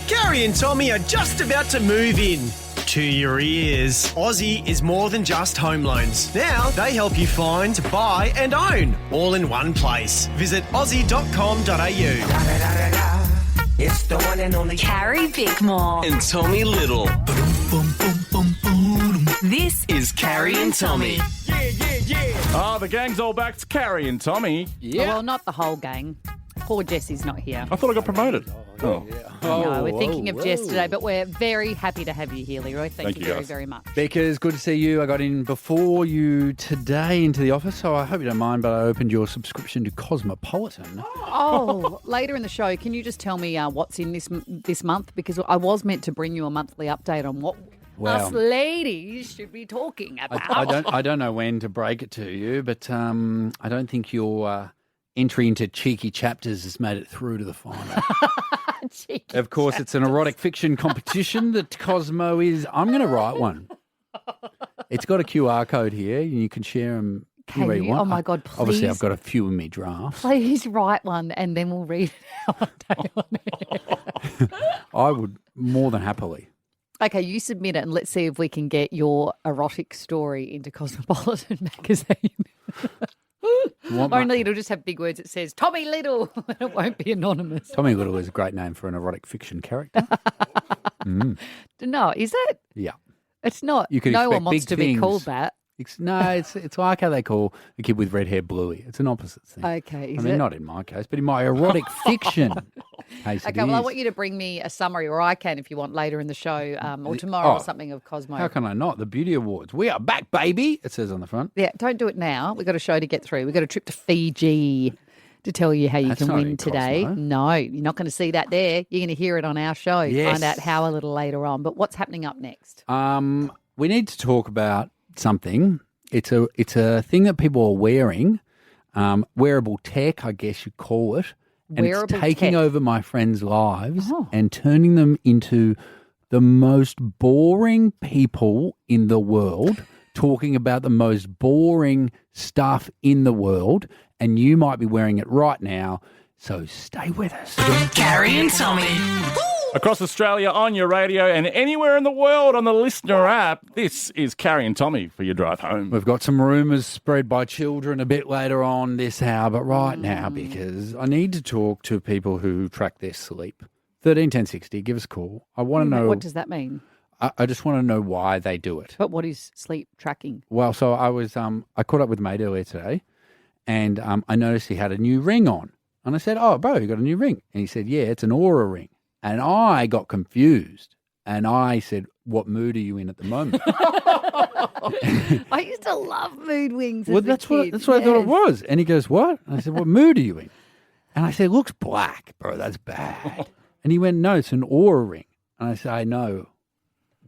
Gary and Tommy are just about to move in. To your ears. Aussie is more than just home loans. Now they help you find, buy and own all in one place. Visit aussie.com.au. It's the one and only Carrie Bickmore. And Tommy Little. This Is Carrie and Tommy. Oh, the gang's all back. It's Carrie and Tommy. Yeah. Well, not the whole gang. Poor Jesse's not here. I thought I got promoted. Oh. No, we're thinking of Jess today, but we're very happy to have you here, Leroy. Thank you very, guys. very much. Beckers, good to see you. I got in before you today into the office, so I hope you don't mind, but I opened your subscription to Cosmopolitan. Oh, later in the show, can you just tell me what's in this month? Because I was meant to bring you a monthly update on what us ladies should be talking about. I don't know when to break it to you, but I don't think your entry into Cheeky Chapters has made it through to the final. Of course, it's an erotic fiction competition that Cosmo is. I'm going to write one. It's got a QR code here, and you can share them. Can you? Oh, my God, please. Obviously, I've got a few in me drafts. Please write one, and then we'll read it out on air. I would more than happily. Okay, you submit it, and let's see if we can get your erotic story into Cosmopolitan magazine. Only it'll just have big words. It says Tommy Little. It won't be anonymous. Tommy Little is a great name for an erotic fiction character. No, is it? Yeah. It's not. You could no one expect wants big to be things. called that. It's like how they call a kid with red hair Bluey. It's an opposite thing. Okay, I mean, not in my case, but in my erotic fiction case, Okay, well, I want you to bring me a summary, or I can if you want later in the show, or tomorrow or something of Cosmo. How can I not? The Beauty Awards. We are back, baby, it says on the front. Yeah, don't do it now. We've got a show to get through. We've got a trip to Fiji to tell you how you That's can not win in today. Cosmo. No, you're not going to see that there. You're going to hear it on our show. Yes. Find out how a little later on. But what's happening up next? We need to talk about something. It's a thing that people are wearing, wearable tech, I guess you call it. And Wearable it's taking tech. over my friends' lives and turning them into the most boring people in the world, talking about the most boring stuff in the world. And you might be wearing it right now. So stay with us. Carrie and Tommy. Across Australia, on your radio, and anywhere in the world on the Listener app, this is Carrie and Tommy for your drive home. We've got some rumours spread by children a bit later on this hour, but right now, because I need to talk to people who track their sleep. 13 10 60, give us a call. I want to know. What does that mean? I just want to know why they do it. But what is sleep tracking? Well, so I caught up with a mate earlier today, and I noticed he had a new ring on. And I said, "Oh, bro, you got a new ring?" And he said, "Yeah, it's an Aura ring." And I got confused, and I said, "What mood are you in at the moment?" I used to love mood wings. Well, as a that's what kid. I thought it was. And he goes, "What?" And I said, "What mood are you in?" And I said, "It looks black, bro. That's bad." And he went, "No, it's an Aura ring." And I said, "I know.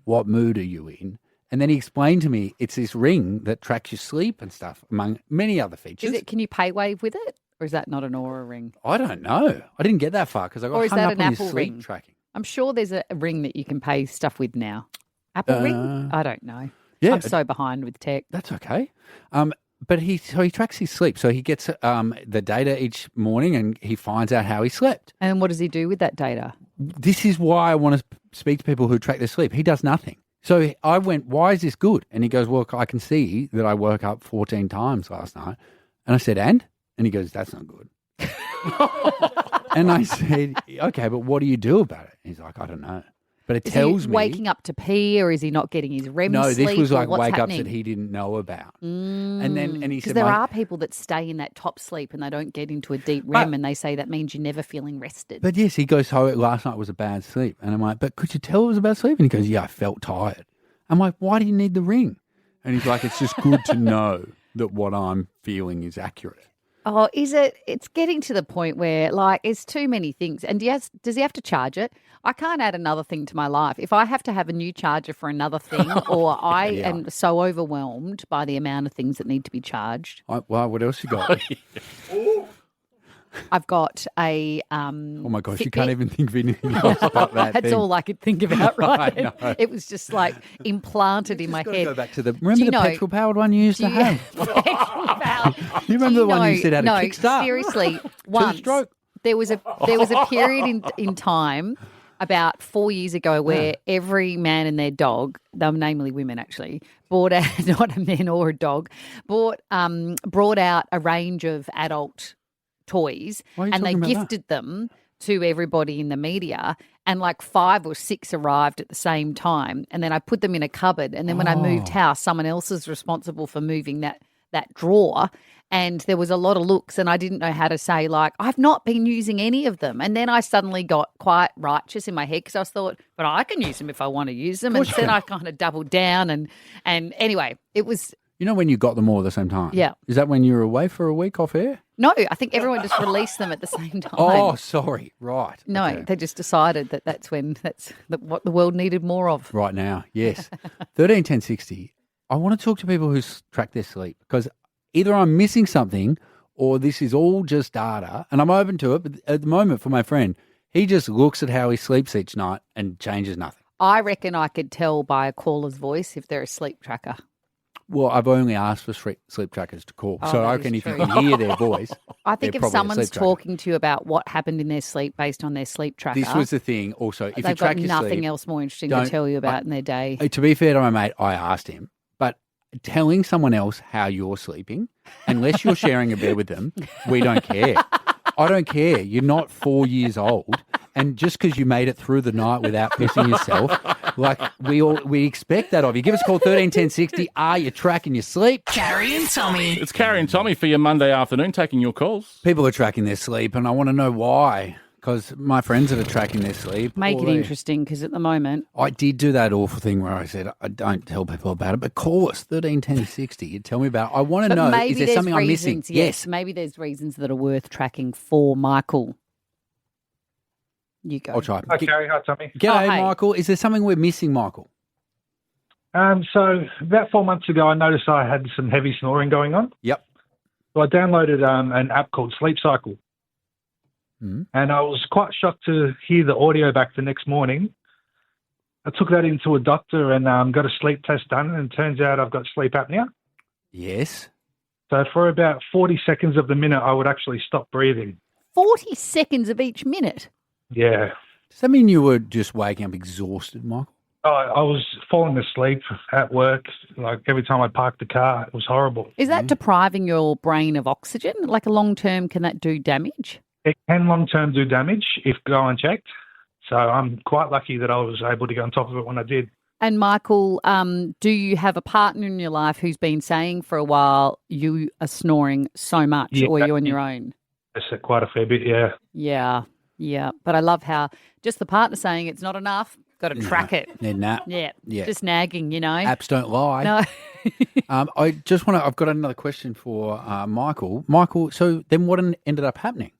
What mood are you in?" And then he explained to me it's this ring that tracks your sleep and stuff, among many other features. Is it? Can you pay wave with it, or is that not an Aura ring? I don't know. I didn't get that far because I got Or is hung that up an on Apple his sleep ring? tracking. I'm sure there's a ring that you can pay stuff with now. Apple ring? I don't know. yeah, I'm so behind with tech. That's okay. But he tracks his sleep. So he gets the data each morning and he finds out how he slept. And what does he do with that data? This is why I want to speak to people who track their sleep. He does nothing. So I went, "Why is this good?" And he goes, "Well, I can see that I woke up 14 times last night." And I said, "And?" And he goes, "That's not good." And I said, "Okay, but what do you do about it?" He's like, "I don't know." But it Is tells he me. waking up to pee, or is he not getting his REM No, sleep? this was or like what's wake ups happening? that he didn't know about. And he Because said, there are people that stay in that top sleep and they don't get into a deep REM, and they say that means you're never feeling rested. But yes, he goes, "So last night was a bad sleep." And I'm like, "But could you tell it was a bad sleep?" And he goes, "Yeah, I felt tired." I'm like, "Why do you need the ring?" And he's like, "It's just good to know that what I'm feeling is accurate." Oh, is it? It's getting to the point where, like, it's too many things. And yes, does he have to charge it? I can't add another thing to my life. If I have to have a new charger for another thing, or I am so overwhelmed by the amount of things that need to be charged. Well, what else you got? I've got a Oh my gosh, Fitbit. you can't even think of anything else but that That's thing. all I could think about, right? I know. It was just like implanted in my Gotta head. go back to the Do remember you the know- petrol powered one you used to have. You remember the one you said had a no, kickstart? seriously, once Two-stroke. there was a period in time about 4 years ago where every man and their dog, they were namely women actually, brought out, not a man or a dog, brought out a range of adult toys and they gifted them to everybody in the media, and like 5 or 6 arrived at the same time, and then I put them in a cupboard, and then when I moved house, someone else is responsible for moving that drawer, and there was a lot of looks, and I didn't know how to say, like, I've not been using any of them. And then I suddenly got quite righteous in my head because I thought, but I can use them if I want to use them. And then I kind of doubled down, and anyway, it was. You know when you got them all at the same time? Yeah. Is that when you were away for a week off air? No, I think everyone just released them at the same time. Oh, sorry. Right. No, Okay. they just decided that's what the world needed more of. Right now, yes. 131060. I want to talk to people who track their sleep because either I'm missing something or this is all just data, and I'm open to it. But at the moment, for my friend, he just looks at how he sleeps each night and changes nothing. I reckon I could tell by a caller's voice if they're a sleep tracker. Well, I've only asked for sleep trackers to call, so I reckon if you true. can hear their voice, I think they're if probably a someone's sleep tracker. talking to you about what happened in their sleep based on their sleep tracker, This was the thing. Also, if they've you track got your nothing sleep, else more interesting to don't- tell you about in their day. To be fair to my mate, I asked him, but telling someone else how you're sleeping, unless you're sharing a bed with them, we don't care. I don't care. You're not 4 years old, and just because you made it through the night without pissing yourself, like we expect that of you. Give us a call 131060. Are you tracking your sleep? Carrie and Tommy. It's Carrie and Tommy for your Monday afternoon, taking your calls. People are tracking their sleep, and I want to know why. Because my friends that are tracking their sleep. Make all it they- interesting because at the moment, I did do that awful thing where I said, I don't tell people about it, but call us 131060. You tell me about it. I want to but know, maybe is there there's something I'm missing? reasons, yes, maybe there's reasons that are worth tracking for Michael. You go. I'll try. Hi, Carrie. Hi, Tommy. G'day, Oh, hey. Michael. Is there something we're missing, Michael? So about 4 months ago, I noticed I had some heavy snoring going on. Yep. So I downloaded an app called Sleep Cycle. Mm. And I was quite shocked to hear the audio back the next morning. I took that into a doctor and got a sleep test done, and it turns out I've got sleep apnea. Yes. So for about 40 seconds of the minute, I would actually stop breathing. 40 seconds of each minute. Yeah. Does that mean you were just waking up exhausted, Michael? I was falling asleep at work. Like every time I parked the car, it was horrible. Is that depriving your brain of oxygen? Like a long term, can that do damage? It can long-term do damage if go unchecked. So I'm quite lucky that I was able to get on top of it when I did. And Michael, do you have a partner in your life who's been saying for a while you are snoring so much, Yeah. or you're on your own? It's quite a fair bit, yeah. Yeah. But I love how just the partner saying it's not enough, got to track it. Yeah, nah. Yeah, Yeah. just nagging, you know. Apps don't lie. No. I just want to, I've got another question for Michael. Michael, so then what ended up happening?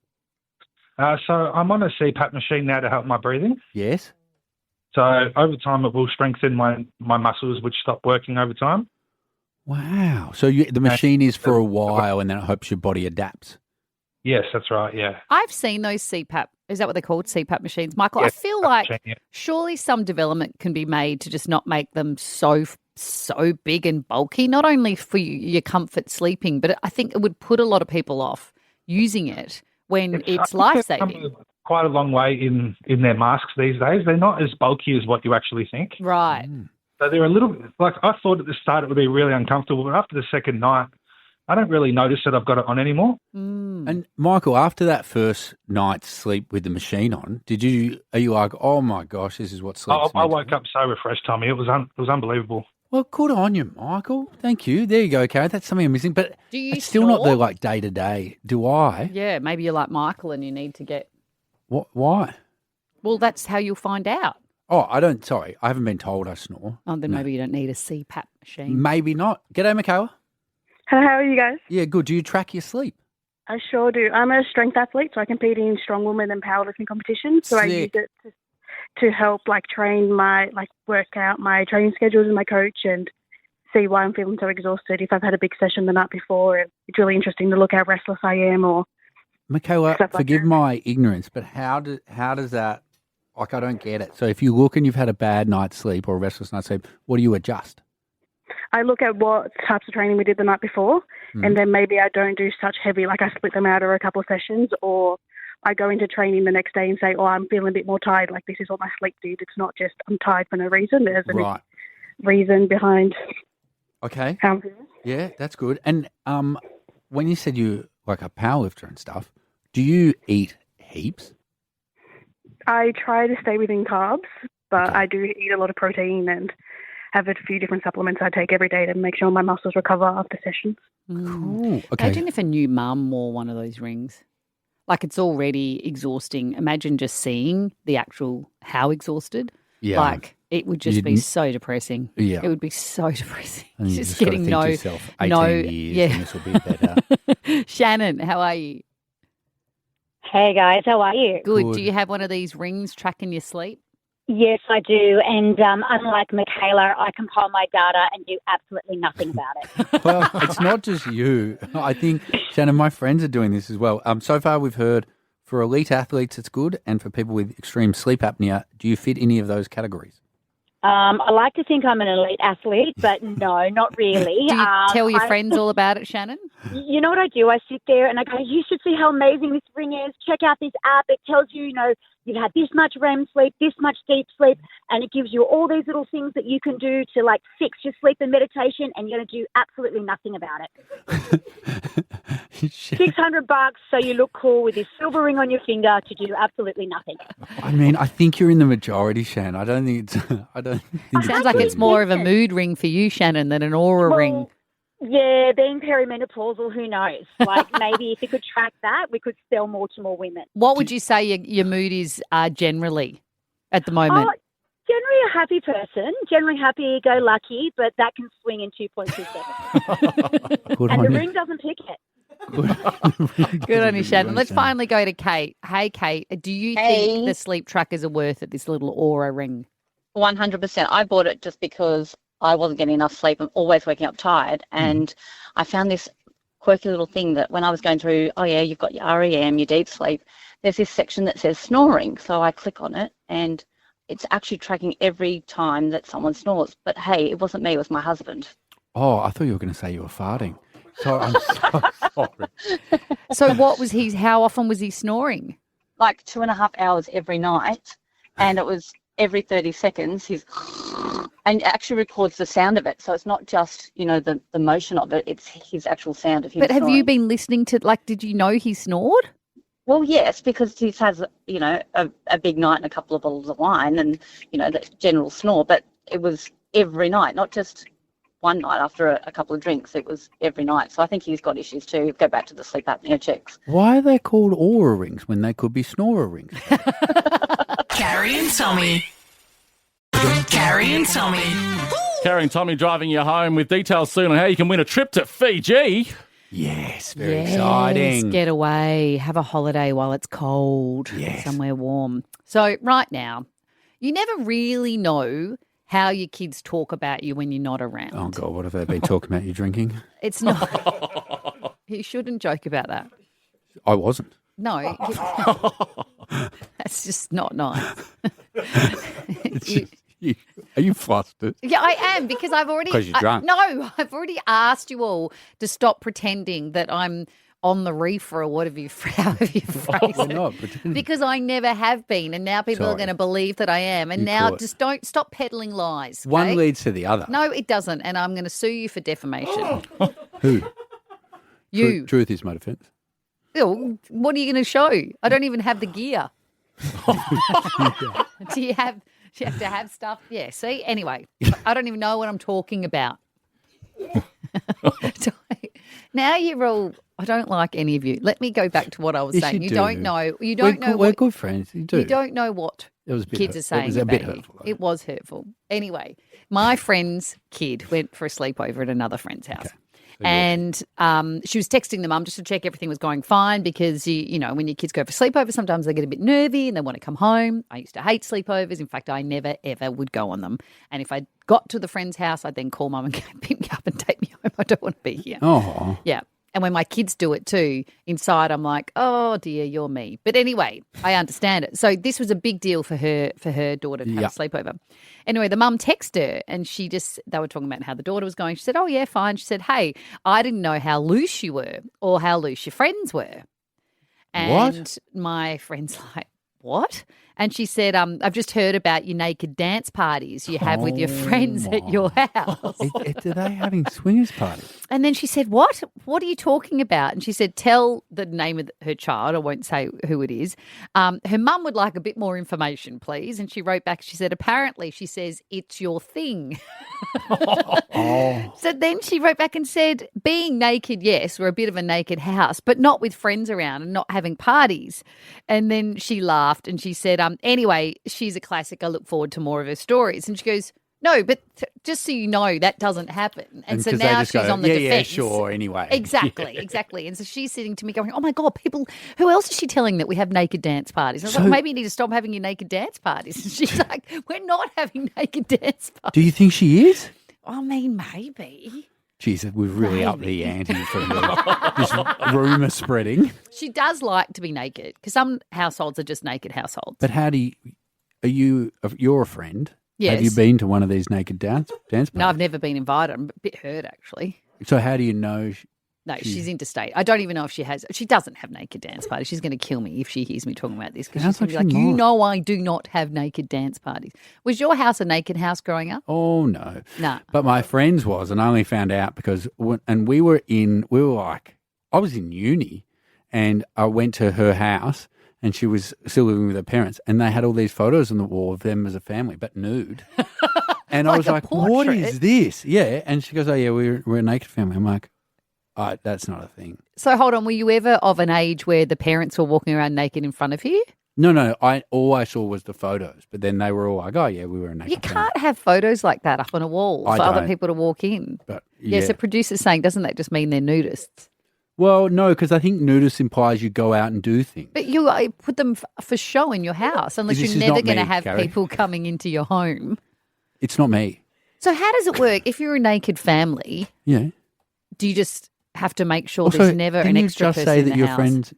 So I'm on a CPAP machine now to help my breathing. Yes. So over time, it will strengthen my muscles, which stop working over time. Wow. So the machine is for a while and then it hopes your body adapts. Yes, that's right, yeah. I've seen those CPAP, is that what they're called, CPAP machines? Michael, I Yes, feel CPAP like machine, yeah. surely some development can be made to just not make them so big and bulky, not only for your comfort sleeping, but I think it would put a lot of people off using it when it's I think they've life-saving. come quite a long way in their masks these days. They're not as bulky as what you actually think. Right. So they're a little bit, like I thought at the start it would be really uncomfortable, but after the second night, I don't really notice that I've got it on anymore. And Michael, after that first night's sleep with the machine on, are you like, oh my gosh, this is what sleep's I meant to woke be? up so refreshed, Tommy. It was unbelievable. Well, good on you, Michael. Thank you. There you go, Karen. That's something I'm missing. But Do you it's still not snore? the like day to day. Do I? Yeah, maybe you're like Michael and you need to get, What? Why? well, that's how you'll find out. Oh, I don't. Sorry, I haven't been told I snore. Oh, then maybe you don't need a CPAP machine. Maybe not. G'day, Michaela. Hello, how are you guys? Yeah, good. Do you track your sleep? I sure do. I'm a strength athlete, so I compete in strongwoman and powerlifting competitions. So I use Sick. it to help train my work out my training schedules and my coach and see why I'm feeling so exhausted if I've had a big session the night before. And it's really interesting to look how restless I am or Michaela, Stuff like forgive that. my ignorance, but how does that? Like, I don't get it. So if you look and you've had a bad night's sleep or a restless night's sleep, what do you adjust? I look at what types of training we did the night before and then maybe I don't do such heavy, I split them out over a couple of sessions or I go into training the next day and say, oh, I'm feeling a bit more tired. Like, this is what my sleep did. It's not just I'm tired for no reason. There's a reason behind Okay. how I'm feeling. Yeah, that's good. And when you said you like a powerlifter and stuff, do you eat heaps? I try to stay within carbs, but I do eat a lot of protein and have a few different supplements I take every day to make sure my muscles recover after sessions. Cool. Okay. Imagine if a new mum wore one of those rings. Like, it's already exhausting. Imagine just seeing the actual how exhausted. Yeah. Like, it would just be so depressing. Yeah. It would be so depressing. And you Just just gotta getting think no, to yourself, 18 years and this will be better. Shannon, how are you? Hey guys, how are you? Good. Do you have one of these rings tracking your sleep? Yes, I do. And unlike Michaela, I compile my data and do absolutely nothing about it. Well, it's not just you. I think, Shannon, my friends are doing this as well. So far we've heard for elite athletes it's good, and for people with extreme sleep apnea, do you fit any of those categories? I like to think I'm an elite athlete, but no, not really. Do you tell your friends all about it, Shannon? You know what I do? I sit there and I go, you should see how amazing this ring is. Check out this app. It tells you, you've had this much REM sleep, this much deep sleep, and it gives you all these little things that you can do to, like, fix your sleep and meditation, and you're going to do absolutely nothing about it. $600 so you look cool with this silver ring on your finger to do absolutely nothing. I mean, I think you're in the majority, Shan. I don't think it's. Sounds like it's more of a mood ring for you, Shannon, than an aura ring. Yeah, being perimenopausal, who knows? Like, maybe if you could track that, we could sell more to more women. What would you say your mood is generally at the moment? Generally a happy person, generally happy-go-lucky, but that can swing in 2.27. And the ring doesn't pick it. Good on you, Shannon. Let's finally go to Kate. Hey, Kate, do you think the sleep trackers are worth it, this little aura ring? 100%. I bought it just because I wasn't getting enough sleep. I'm always waking up tired. And I found this quirky little thing that when I was going through, you've got your REM, your deep sleep, there's this section that says snoring. So I click on it and it's actually tracking every time that someone snores. But hey, it wasn't me, it was my husband. Oh, I thought you were going to say you were farting. So I'm so sorry. So how often was he snoring? Like 2.5 hours every night. And it was every 30 seconds, and it actually records the sound of it. So it's not just, the motion of it, it's his actual sound of him But have snoring. you been listening to, did you know he snored? Well, yes, because he has, a big night and a couple of bottles of wine and, the general snore. But it was every night, not just one night after a couple of drinks. It was every night. So I think he's got issues too. Go back to the sleep apnea checks. Why are they called aura rings when they could be snorer rings? Carrie and Tommy. Carrie and Tommy. Carrie and Tommy driving you home with details soon on how you can win a trip to Fiji. Yes, very exciting. Get away, have a holiday while it's cold, somewhere warm. So right now, you never really know how your kids talk about you when you're not around. Oh, God, what have they been talking about you drinking? It's not. You shouldn't joke about that. I wasn't. No. That's just not nice. Are you flustered? Yeah, I am, because I've already... Because you're drunk. No, I've already asked you all to stop pretending that I'm on the reefer or whatever however you phrase We're it. not pretending. Because I never have been, and now people are going to believe that I am. And now just don't stop peddling lies. Okay? One leads to the other. No, it doesn't, and I'm going to sue you for defamation. Who? You. Truth is my defence. Ew, what are you going to show? I don't even have the gear. Do you have to have stuff? Yeah, see? Anyway, I don't even know what I'm talking about. Now you're all... I don't like any of you. Let me go back to what I was saying. You don't know. You don't know. We're good friends. You do. You don't know what kids are saying. It was a bit hurtful. Though. It was hurtful. Anyway, my friend's kid went for a sleepover at another friend's house. Okay. And she was texting the mum just to check everything was going fine, because, you know, when your kids go for sleepover, sometimes they get a bit nervy and they want to come home. I used to hate sleepovers. In fact, I never, ever would go on them. And if I got to the friend's house, I'd then call mum and go, pick me up and take me home. I don't want to be here. Oh. Yeah. And when my kids do it too, inside I'm like, oh dear, you're me. But anyway, I understand it. So this was a big deal for her daughter to have a sleepover. Anyway, the mum texted her and they were talking about how the daughter was going. She said, oh yeah, fine. She said, hey, I didn't know how loose you were or how loose your friends were. And my friend's like, what? And she said, I've just heard about your naked dance parties you have with your friends at your house. Do they having swingers parties? And then she said, what? What are you talking about? And she said, tell the name of her child. I won't say who it is. Her mum would like a bit more information, please. And she wrote back, she said, apparently, she says, it's your thing. So then she wrote back and said, being naked, yes, we're a bit of a naked house, but not with friends around and not having parties. And then she laughed and she said, anyway, she's a classic. I look forward to more of her stories. And she goes, no, but just so you know, that doesn't happen. And so now she's on the defense. Yeah, sure, anyway. Exactly, exactly. And so she's sitting to me going, oh, my God, people, who else is she telling that we have naked dance parties? And I was like, maybe you need to stop having your naked dance parties. And she's like, we're not having naked dance parties. Do you think she is? I mean, maybe. Jeez, we've really upped the ante for this rumour spreading. She does like to be naked because some households are just naked households. But you're a friend. Yes. Have you been to one of these naked dance parties? No, I've never been invited. I'm a bit hurt, actually. So how do you know? No, she's interstate. I don't even know if she has. She doesn't have naked dance parties. She's going to kill me if she hears me talking about this because she's going to be like, you know I do not have naked dance parties. Was your house a naked house growing up? Oh, no. No. But my friend's was, and I only found out because, we were like, I was in uni and I went to her house and she was still living with her parents and they had all these photos on the wall of them as a family, but nude. And I was like, what is this? Yeah. And she goes, oh, yeah, we're a naked family. I'm like, that's not a thing. So hold on, were you ever of an age where the parents were walking around naked in front of you? No. All I saw was the photos, but then they were all like, oh, yeah, we were a naked You can't have photos like that up on a wall for other people to walk in. But so producer's saying, doesn't that just mean they're nudists? Well, no, because I think nudist implies you go out and do things. But you put them for show in your house unless you're never going to have people coming into your home. It's not me. So how does it work? If you're a naked family, do you just have to make sure there's never an extra person in the house? Didn't you just say that your friends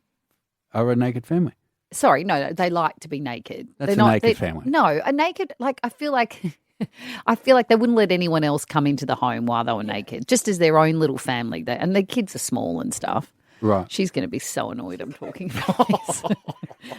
are a naked family? Sorry, no, they like to be naked. That's a naked family. No, a naked, I feel like they wouldn't let anyone else come into the home while they were naked, just as their own little family. And their kids are small and stuff. Right. She's going to be so annoyed I'm talking about this.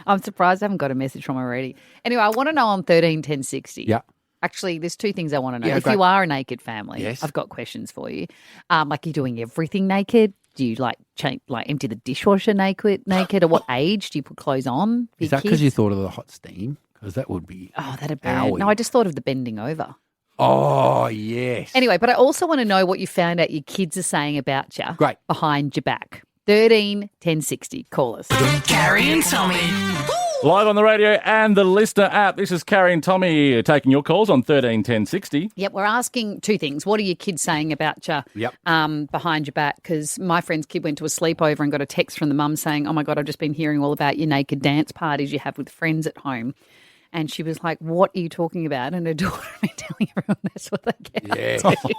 I'm surprised I haven't got a message from her already. Anyway, I want to know on 131060. Yeah. Actually, there's two things I want to know. Yeah, if you are a naked family, I've got questions for you. Like, you're doing everything naked? Do you empty the dishwasher naked? At what age do you put clothes on? Is that because you thought of the hot steam? Because that would be that'd burn. No, I just thought of the bending over. Oh, yes. Anyway, but I also want to know what you found out your kids are saying about you. Great. Behind your back. 131060. Call us. Carrie and Tommy. Live on the radio and the listener app. This is Carrie and Tommy taking your calls on 131060. Yep, we're asking two things. What are your kids saying about you behind your back? Because my friend's kid went to a sleepover and got a text from the mum saying, oh, my God, I've just been hearing all about your naked dance parties you have with friends at home. And she was like, what are you talking about? And her daughter had been telling everyone that's what they get up to.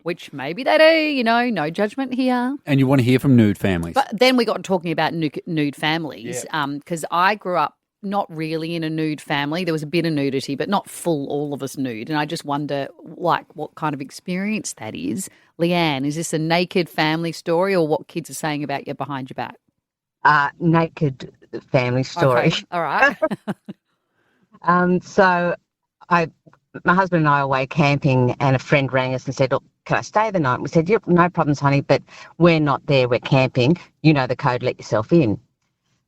Which maybe they do, no judgment here. And you want to hear from nude families. But then we got talking about nude families because I grew up not really in a nude family. There was a bit of nudity, but not full all of us nude. And I just wonder, what kind of experience that is. Leanne, is this a naked family story or what kids are saying about you behind your back? Naked family story. Okay. All right. So my husband and I were away camping and a friend rang us and said, look, can I stay the night? We said, yep, no problems, honey, but we're not there, we're camping. You know the code, let yourself in.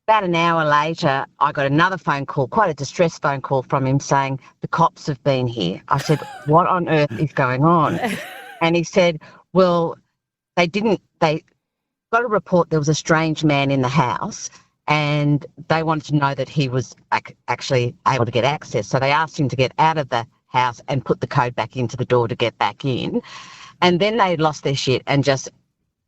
About an hour later, I got another phone call, quite a distressed phone call from him saying, the cops have been here. I said, what on earth is going on? And he said, well, they got a report there was a strange man in the house and they wanted to know that he was actually able to get access. So they asked him to get out of the house and put the code back into the door to get back in. And then they lost their shit and just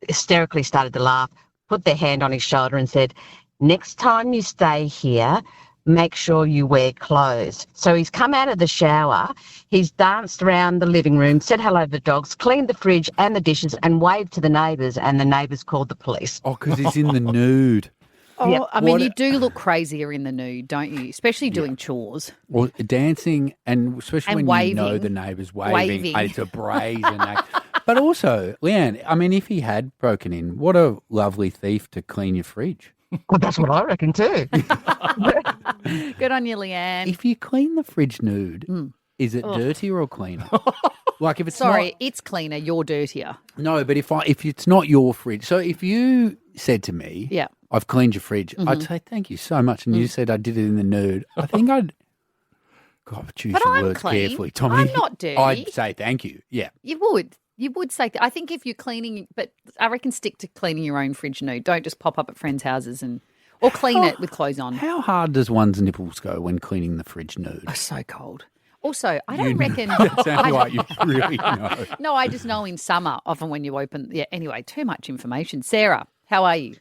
hysterically started to laugh, put their hand on his shoulder and said, next time you stay here, make sure you wear clothes. So he's come out of the shower, he's danced around the living room, said hello to the dogs, cleaned the fridge and the dishes and waved to the neighbours, and the neighbours called the police. Oh, because he's in the nude. Oh, Yep. I mean, you do look crazier in the nude, don't you? Especially doing chores. Or dancing, and especially And when you know waving. the neighbours waving. Waving. It's a brazen act. But also, Leanne, I mean, if he had broken in, what a lovely thief to clean your fridge. Well, that's what I reckon too. Good on you, Leanne. If you clean the fridge nude, is it dirtier or cleaner? Like if it's Sorry, it's cleaner. You're dirtier. No, but if it's not your fridge, so if you said to me, Yeah. I've cleaned your fridge, I'd say thank you so much, and you said I did it in the nude. I think I'd. God, choose But your I'm words clean. carefully, Tommy. I'm not dirty. I'd say thank you. Yeah. You would. You would say I think if you're cleaning, but I reckon stick to cleaning your own fridge nude. Don't just pop up at friends' houses or clean it with clothes on. How hard does one's nipples go when cleaning the fridge nude? Oh, so cold. Also, I don't reckon. That sounds like you really know. No, I just know in summer, often when you open. Yeah. Anyway, too much information. Sarah, how are you?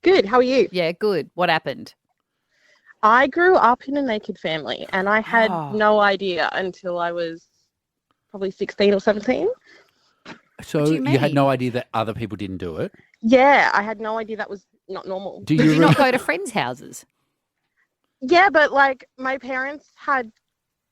Good. How are you? Yeah, good. What happened? I grew up in a naked family, and I had no idea until I was probably 16 or 17. So you had no idea that other people didn't do it? Yeah, I had no idea that was not normal. Did you not go to friends' houses? Yeah, but like my parents had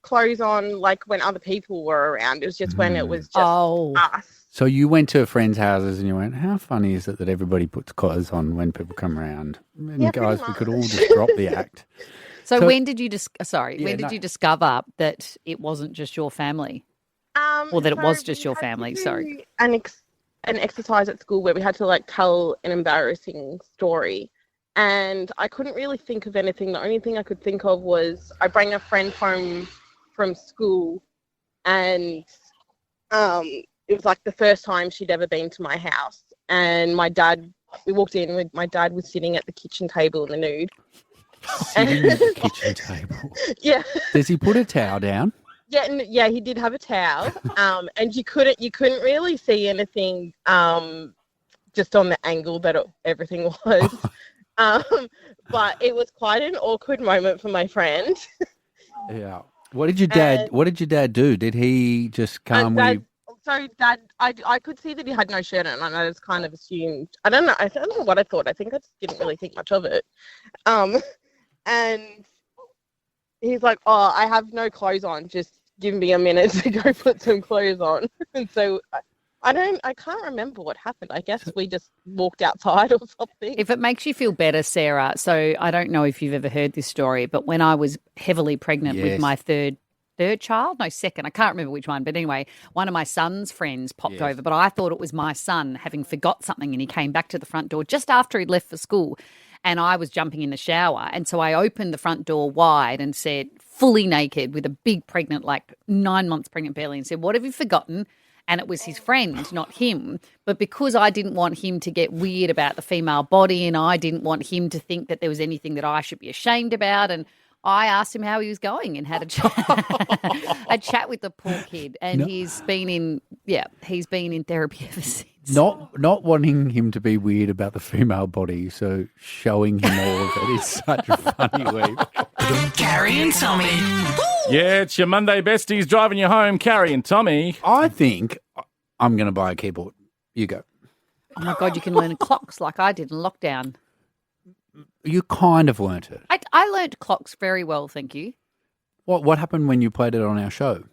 clothes on like when other people were around. It was just when it was just us. So you went to friends' houses and you went, how funny is it that everybody puts clothes on when people come around? And Yeah, guys, pretty we could all just drop the act. So when did you Yeah, did you discover that it wasn't just your family? Or that it was just your family, sorry. An exercise at school where we had to like tell an embarrassing story, and I couldn't really think of anything. The only thing I could think of was I bring a friend home from school, and it was like the first time she'd ever been to my house, and we walked in with my dad was sitting at the kitchen table in the nude. Sitting at the kitchen table. Yeah. Does he put a towel down? Yeah, he did have a towel, and you couldn't really see anything, just on the angle that everything was, but it was quite an awkward moment for my friend. Yeah. What did your dad do? Did he just come with? So Dad, I could see that he had no shirt on, and I just kind of assumed. I don't know what I thought. I think I just didn't really think much of it, and he's like, "Oh, I have no clothes on. Just give me a minute to go put some clothes on." And so I can't remember what happened. I guess we just walked outside or something. If it makes you feel better, Sarah, so I don't know if you've ever heard this story, but when I was heavily pregnant with my third child, no, second, I can't remember which one, but anyway, one of my son's friends popped over, but I thought it was my son having forgot something, and he came back to the front door just after he'd left for school, and I was jumping in the shower, and so I opened the front door wide and said, fully naked with a big pregnant, like 9 months pregnant belly, and said, "What have you forgotten?" And it was his friend, not him. But because I didn't want him to get weird about the female body, and I didn't want him to think that there was anything that I should be ashamed about, and I asked him how he was going and had a chat with the poor kid. And he's been in therapy ever since. Not wanting him to be weird about the female body, so showing him all of it is such a funny week. Carrie and Tommy. Yeah, it's your Monday besties driving you home, Carrie and Tommy. I think I'm going to buy a keyboard. You go. Oh, my God, you can learn clocks like I did in lockdown. You kind of learnt it. I learnt clocks very well, thank you. What happened when you played it on our show?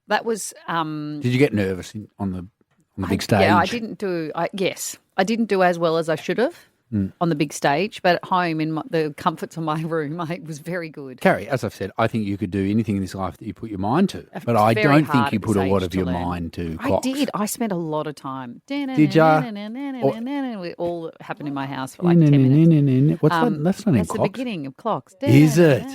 That was... Did you get nervous on the big stage? Yeah, I didn't do... I didn't do as well as I should have on the big stage, but at home in the comforts of my room, I was very good. Carrie, as I've said, I think you could do anything in this life that you put your mind to, but I don't think you put a lot of your mind to clocks. I did. I spent a lot of time. Did ya? It all happened in my house for like 10 minutes. What's that? That's not in That's clocks. the beginning of clocks. Is it?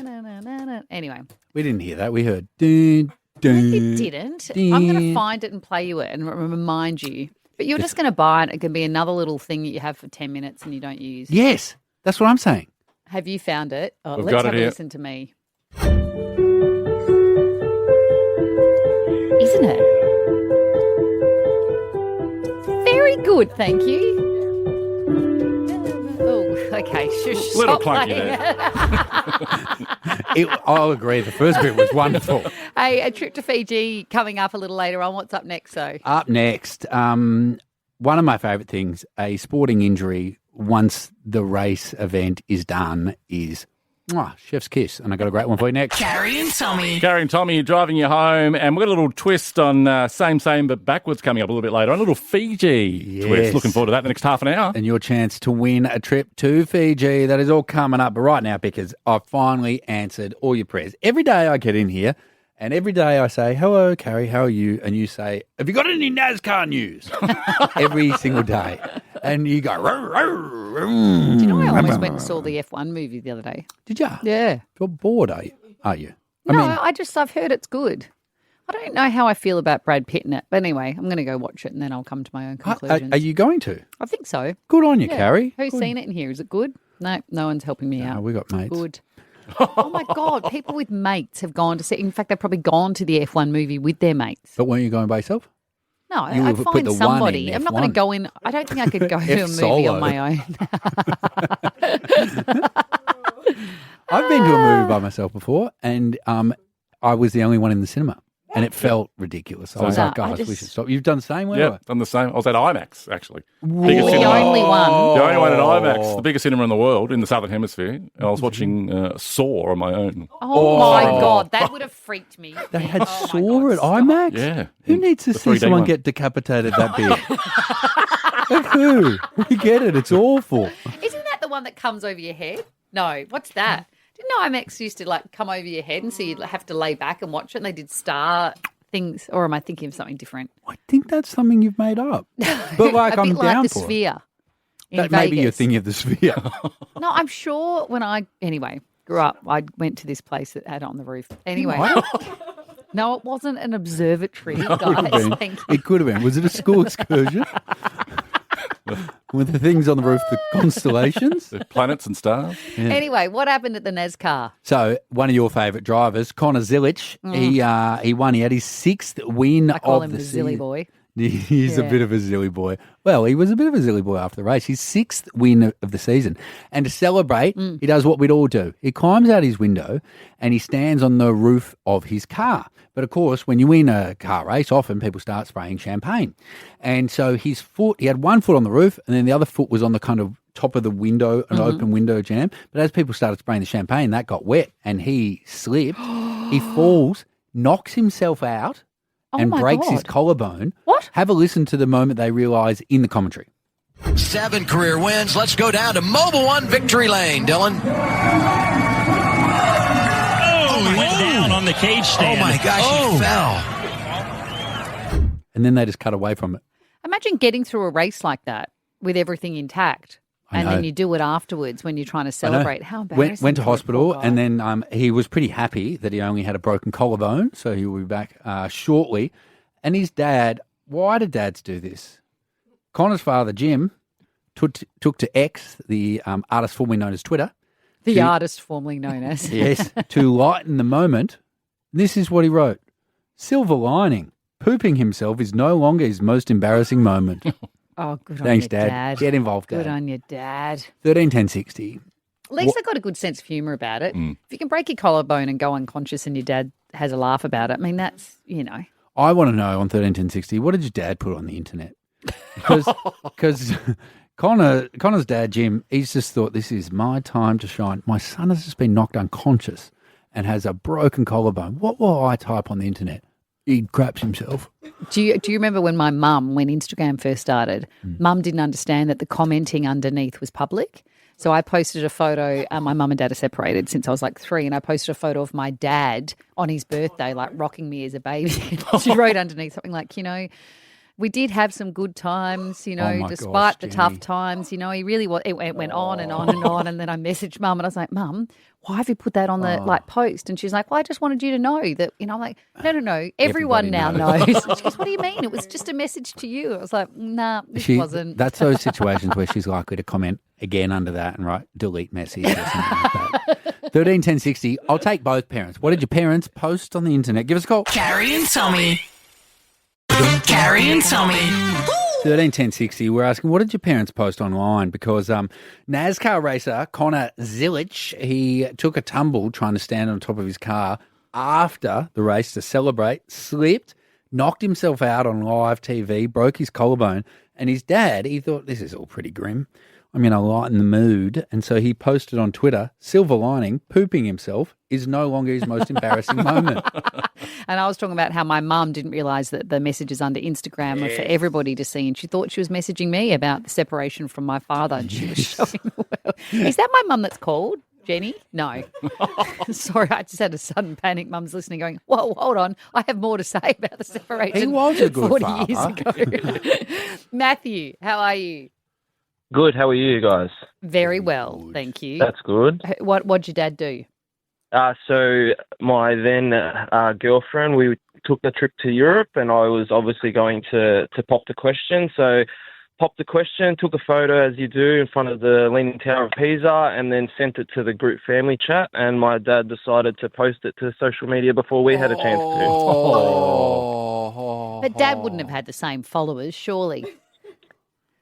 Anyway. We didn't hear that. We heard... Dun, dun, You didn't. I'm going to find it and play you it and remind you. But you're just going to buy it. It can be another little thing that you have for 10 minutes and you don't use. Yes, that's what I'm saying. Have you found it? Oh, We've let's got have it a here. listen to me. Isn't it? Very good, thank you. Oh, okay. Shush. Little stop clunky playing there. I'll agree. The first bit was wonderful. Hey, a trip to Fiji coming up a little later on. What's up next, though? Up next, one of my favourite things, a sporting injury once the race event is done, is Mwah, chef's kiss. And I got a great one for you next. Carrie and Tommy. Carrie and Tommy driving you home, and we've got a little twist on same but backwards coming up a little bit later. A little Fiji twist. Looking forward to that the next half an hour. And your chance to win a trip to Fiji. That is all coming up. But right now, because I've finally answered all your prayers. Every day I get in here, and every day I say, hello, Carrie, how are you? And you say, have you got any NASCAR news? Every single day. And you go, rawr, rawr, rawr. Do you know I almost went and saw the F1 movie the other day? Did you? Yeah. You're bored, are you? No, I've heard it's good. I don't know how I feel about Brad Pitt in it. But anyway, I'm going to go watch it and then I'll come to my own conclusions. Are you going to? I think so. Good on you, Carrie. Who's Good. seen it in here? Is it good? No one's helping me out. We got mates. Good. Oh, my God. People with mates have gone to see. In fact, they've probably gone to the F1 movie with their mates. But weren't you going by yourself? No, You I'd would put find the one somebody. in I'm not going to F1. go in. I don't think I could go to a movie Solo. on my own. I've been to a movie by myself before, and I was the only one in the cinema, and it felt ridiculous. I was No, like, guys, we should stop. You've done the same, Yeah, way? done the same. I was at IMAX, actually. The only one. The only one at IMAX, the biggest cinema in the world, in the Southern Hemisphere. And I was watching Saw on my own. Oh, my God. That would have freaked me. They had Saw at IMAX? Yeah. Who needs to The see 3D someone one. get decapitated that big? Like who? We get it. It's awful. Isn't that the one that comes over your head? No. What's that? Didn't IMAX used to come over your head and so you'd have to lay back and watch it and they did star things? Or am I thinking of something different? I think that's something you've made up. But A I'm bit like down the for Sphere in it. Maybe you're Vegas. thinking of the Sphere. No, I'm sure when I grew up, I went to this place that had it on the roof. Anyway. No, it wasn't an observatory, guys. Thank you. It could have been. Was it a school excursion? With the things on the roof, the constellations? The planets and stars. Yeah. Anyway, what happened at the NASCAR? So, one of your favourite drivers, Connor Zilic, he won. He had his 6th win I call of him the the season. Zilly boy. He's a Yeah. bit of a zilly boy. Well, he was a bit of a zilly boy after the race. His 6th win of the season. And to celebrate, he does what we'd all do. He climbs out his window and he stands on the roof of his car. But of course, when you win a car race, often people start spraying champagne. And so his foot, he had one foot on the roof and then the other foot was on the kind of top of the window, an open window jam. But as people started spraying the champagne, that got wet and he slipped. He falls, knocks himself out. And my breaks his God. collarbone. What? Have a listen to the moment they realise in the commentary. 7 career wins. Let's go down to Mobile One Victory Lane, Dylan. He went down on the cage stand. Oh, my gosh, he fell. And then they just cut away from it. Imagine getting through a race like that with everything intact. I And know. then you do it afterwards when you're trying to celebrate. How embarrassing. Went to for a hospital, poor guy. and then he was pretty happy that he only had a broken collarbone, so he will be back shortly. And his dad, why do dads do this? Connor's father, Jim, took to X, the artist formerly known as Twitter. The artist formerly known as. Yes, to lighten the moment. This is what he wrote. Silver lining. Pooping himself is no longer his most embarrassing moment. Oh, good Thanks, on you, Dad. Get involved, Good Dad. on you, Dad. 131060. At least they got a good sense of humour about it. If you can break your collarbone and go unconscious and your dad has a laugh about it, I mean, that's, I want to know on 131060, what did your dad put on the internet? Because Connor's dad, Jim, he's just thought, this is my time to shine. My son has just been knocked unconscious and has a broken collarbone. What will I type on the internet? He craps himself. Do you remember when my mum, when Instagram first started, Mum didn't understand that the commenting underneath was public? So I posted a photo. My mum and dad are separated since I was like 3, and I posted a photo of my dad on his birthday, like rocking me as a baby. She wrote underneath something like, we did have some good times, despite the tough times. He really was. It went on and on and on. And then I messaged Mum and I was like, Mum, why have you put that on the post? And she's like, well, I just wanted you to know that, I'm like, no. Everyone now knows. She goes, what do you mean? It was just a message to you. I was like, nah, this wasn't. That's those situations where she's likely to comment again under that and write delete message or something like that. 131060. I'll take both parents. What did your parents post on the internet? Give us a call. Carrie and Tommy. Carrie and Tommy. 131060, we're asking, what did your parents post online? Because NASCAR racer Connor Zilic, he took a tumble trying to stand on top of his car after the race to celebrate, slipped, knocked himself out on live TV, broke his collarbone, and his dad, he thought, this is all pretty grim. I'm in a lighten the mood. And so he posted on Twitter, silver lining, pooping himself is no longer his most embarrassing moment. And I was talking about how my mum didn't realise that the messages under Instagram are for everybody to see, and she thought she was messaging me about the separation from my father, and she was showing the world. Is that my mum that's called? Jenny? No. Sorry, I just had a sudden panic. Mum's listening going, whoa, hold on. I have more to say about the separation. He was a good 40 father. years ago. Matthew, how are you? Good. How are you guys? Very well, thank you. That's good. What'd your dad do? So my then girlfriend, we took a trip to Europe, and I was obviously going to pop the question. So popped the question, took a photo as you do in front of the Leaning Tower of Pisa, and then sent it to the group family chat. And my dad decided to post it to social media before we had a chance to. But Dad wouldn't have had the same followers, surely.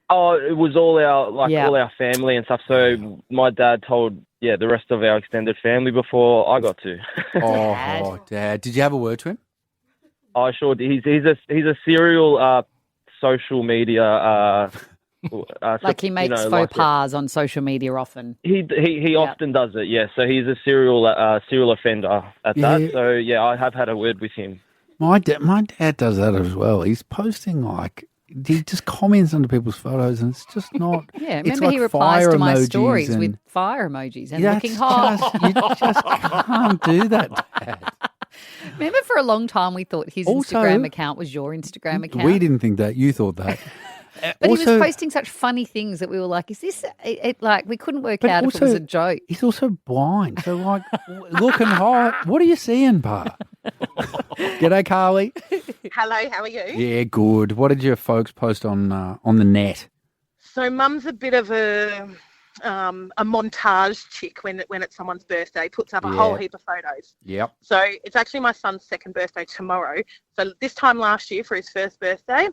Oh, it was all our family and stuff. So my dad told the rest of our extended family before I got to. Dad! Did you have a word to him? I sure did. He's a serial social media. Like he makes faux pas on social media often. He often does it. Yeah. So he's a serial offender at that. So I have had a word with him. My dad does that as well. He's posting he just comments under people's photos, and it's just not. Yeah, it's remember he replies to my stories and, with fire emojis and looking hot. You just can't do that, Dad. Remember for a long time we thought his Instagram account was your Instagram account? We didn't think that. You thought that. But he was posting such funny things that we were like, is this we couldn't work out if it was a joke. He's also blind. So looking hot. What are you seeing, Pa? G'day, Carly. Hello, how are you? Yeah, good. What did your folks post on the net? So Mum's a bit of a montage chick when it's someone's birthday, puts up a whole heap of photos. Yep. So it's actually my son's second birthday tomorrow. So this time last year for his first birthday,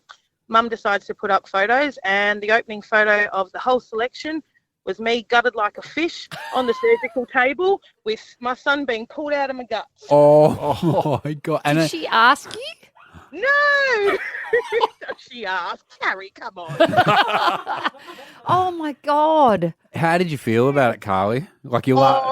Mum decides to put up photos, and the opening photo of the whole selection was me gutted like a fish on the surgical table with my son being pulled out of my guts. Oh my God. Did she ask you? No! She asked. Carrie, come on. Oh, my God. How did you feel about it, Carly?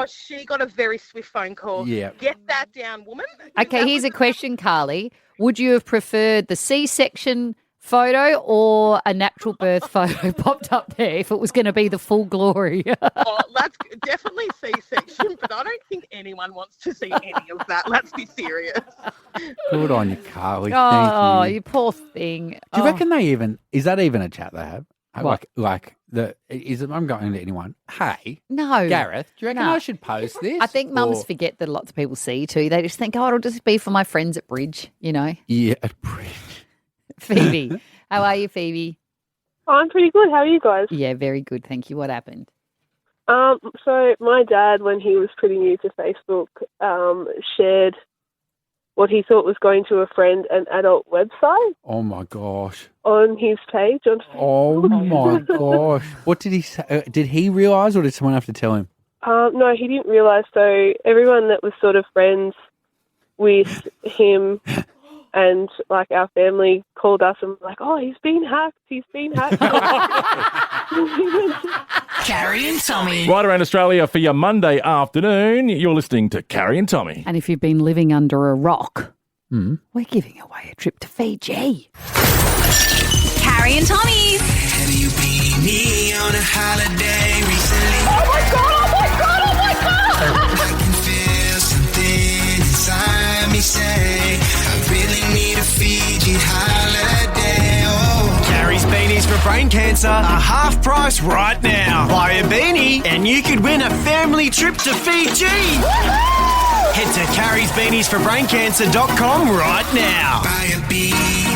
She got a very swift phone call. Yeah. Get that down, woman. Okay, here's a question, Carly. Would you have preferred the C-section photo or a natural birth photo popped up there if it was going to be the full glory? That's definitely C-section, but I don't think anyone wants to see any of that. Let's be serious. Good on you, Carly. Oh, Thank you. you poor thing. Do you reckon is that even a chat they have? What? I'm going to anyone, hey, no, Gareth, do you reckon I should post this? I think mums forget that lots of people see you too. They just think, it'll just be for my friends at Bridge, you know? Yeah, at Bridge. Phoebe. How are you, Phoebe? I'm pretty good. How are you guys? Yeah, very good. Thank you. What happened? So my dad, when he was pretty new to Facebook, shared what he thought was going to a friend an adult website. Oh, my gosh. On his page on Facebook. Oh, my gosh. What did he say? Did he realise, or did someone have to tell him? No, he didn't realise. So everyone that was sort of friends with him and our family called us and were like, he's been hacked. Carrie and Tommy. Right around Australia for your Monday afternoon, you're listening to Carrie and Tommy. And if you've been living under a rock, we're giving away a trip to Fiji. Carrie and Tommy. Have you been on a holiday recently? Oh my God. I can feel something inside me say, I really need a Fiji holiday. Carrie's beanies for brain cancer are half price right now. Buy a beanie and you could win a family trip to Fiji. Head to carriesbeaniesforbraincancer.com right now. Buy a beanie.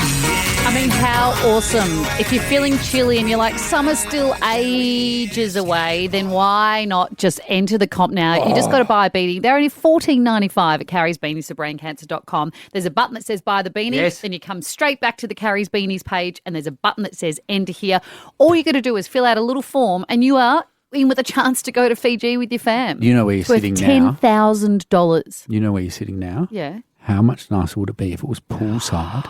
I mean, how awesome. If you're feeling chilly and you're like, summer's still ages away, then why not just enter the comp now? You just got to buy a beanie. They're only $14.95 at carriesbeaniesforbraincancer.com. There's a button that says buy the beanie. Yes. Then you come straight back to the Carries Beanies page and there's a button that says enter here. All you got to do is fill out a little form and you are in with a chance to go to Fiji with your fam. You know where you're It's worth sitting now. $10,000. You know where you're sitting now? Yeah. How much nicer would it be if it was poolside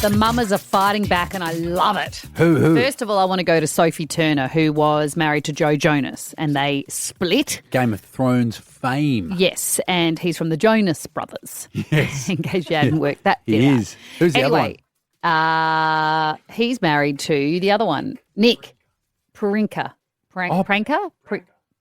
The mamas are fighting back and I love it. Who? First of all, I want to go to Sophie Turner, who was married to Joe Jonas, and they split. Game of Thrones fame. Yes, and he's from the Jonas Brothers. Yes. In case you hadn't worked that bit He out. is. Who's the other one? He's married to the other one, Nick Priyanka. Priyanka?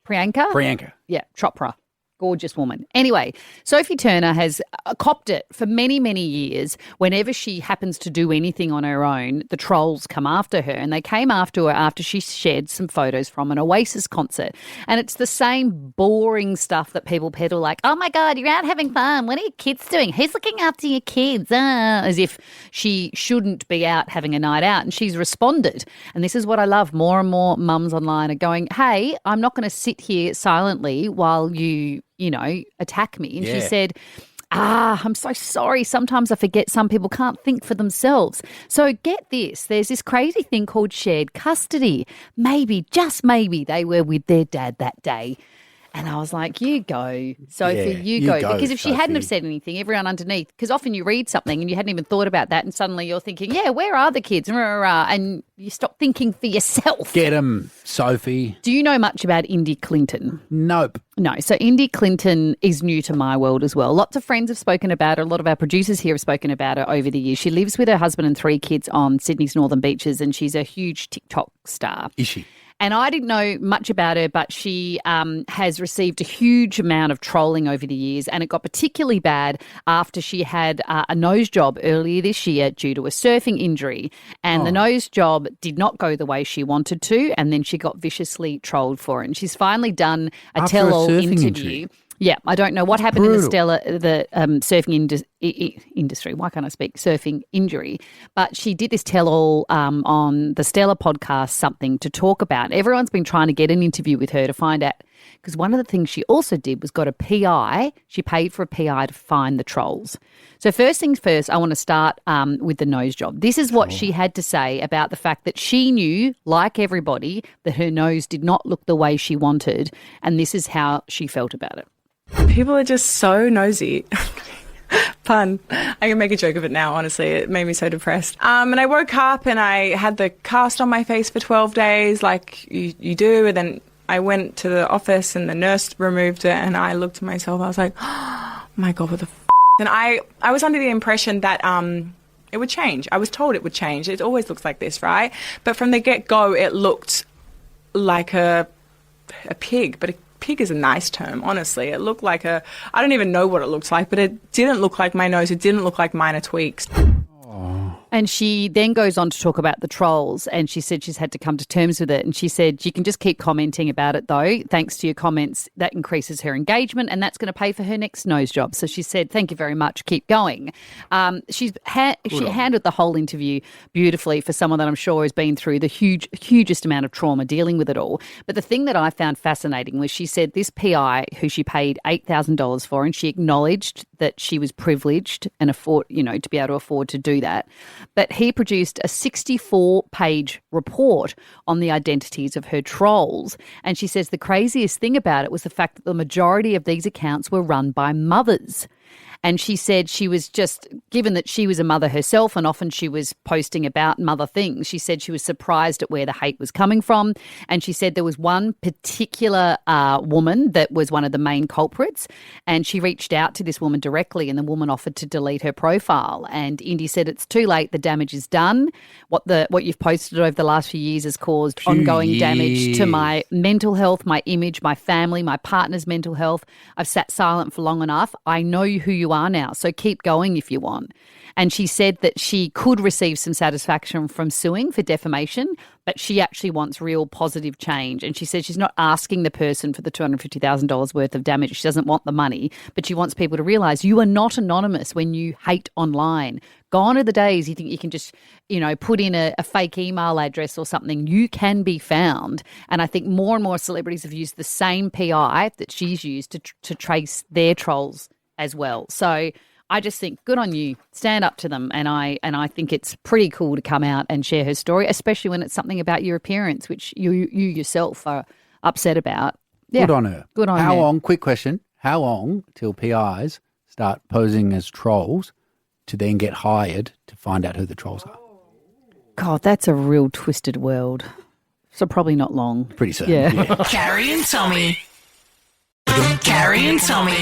Priyanka. Yeah, Chopra. Gorgeous woman. Anyway, Sophie Turner has copped it for many, many years. Whenever she happens to do anything on her own, the trolls come after her. And they came after her after she shared some photos from an Oasis concert. And it's the same boring stuff that people peddle, like, oh my God, you're out having fun. What are your kids doing? Who's looking after your kids? As if she shouldn't be out having a night out. And she's responded. And this is what I love. More and more mums online are going, hey, I'm not going to sit here silently while you attack me. And she said, I'm so sorry. Sometimes I forget some people can't think for themselves. So get this. There's this crazy thing called shared custody. Maybe, just maybe, they were with their dad that day. And I was like, you go, Sophie, you go. Because if she hadn't have said anything, everyone underneath, because often you read something and you hadn't even thought about that and suddenly you're thinking, yeah, where are the kids? And you stop thinking for yourself. Get them, Sophie. Do you know much about Indy Clinton? Nope. No. So Indy Clinton is new to my world as well. Lots of friends have spoken about her. A lot of our producers here have spoken about her over the years. She lives with her husband and 3 kids on Sydney's northern beaches and she's a huge TikTok star. Is she? And I didn't know much about her, but she has received a huge amount of trolling over the years, and it got particularly bad after she had a nose job earlier this year due to a surfing injury. And the nose job did not go the way she wanted to, and then she got viciously trolled for it. And she's finally done a tell-all interview. Injury. Yeah, I don't know what happened in the surfing industry. Why can't I speak? Surfing injury. But she did this tell-all on the Stella podcast, something to talk about. Everyone's been trying to get an interview with her to find out, because one of the things she also did was got a PI. She paid for a PI to find the trolls. So first things first, I want to start with the nose job. This is what she had to say about the fact that she knew, like everybody, that her nose did not look the way she wanted, and this is how she felt about it. People are just so nosy. Pun. I can make a joke of it now, honestly. It made me so depressed. And I woke up and I had the cast on my face for 12 days like you do. And then I went to the office and the nurse removed it and I looked at myself. I was like, oh my God, what the f***? And I was under the impression that it would change. I was told it would change. It always looks like this, right? But from the get-go, it looked like a pig, but a pig is a nice term, honestly. It looked like I don't even know what it looks like, but it didn't look like my nose. It didn't look like minor tweaks. And she then goes on to talk about the trolls, and she said she's had to come to terms with it. And she said, you can just keep commenting about it, though. Thanks to your comments, that increases her engagement, and that's going to pay for her next nose job. So she said, thank you very much. Keep going. She handled the whole interview beautifully for someone that I'm sure has been through the hugest amount of trauma dealing with it all. But the thing that I found fascinating was she said this PI, who she paid $8,000 for, and she acknowledged that she was privileged and to be able to afford to do that. But he produced a 64-page report on the identities of her trolls. And she says the craziest thing about it was the fact that the majority of these accounts were run by mothers. And she said she was just, given that she was a mother herself and often she was posting about mother things, she said she was surprised at where the hate was coming from. And she said there was one particular woman that was one of the main culprits, and she reached out to this woman directly and the woman offered to delete her profile. And Indy said it's too late, the damage is done. What you've posted over the last few years has caused ongoing damage to my mental health, my image, my family, my partner's mental health. I've sat silent for long enough. I know who you are now, so keep going if you want. And she said that she could receive some satisfaction from suing for defamation, but she actually wants real positive change. And she said she's not asking the person for the $250,000 worth of damage. She doesn't want the money, but she wants people to realise you are not anonymous when you hate online. Gone are the days you think you can just, put in a fake email address or something. You can be found. And I think more and more celebrities have used the same PI that she's used to trace their trolls as well. So I just think good on you. Stand up to them. And I think it's pretty cool to come out and share her story, especially when it's something about your appearance, which you yourself are upset about. Yeah. Good on her. Good on her. How long, quick question, how long till PIs start posing as trolls to then get hired to find out who the trolls are. God, that's a real twisted world. So probably not long. Pretty soon. Yeah. Carrie and Tommy. Carrie and Tommy.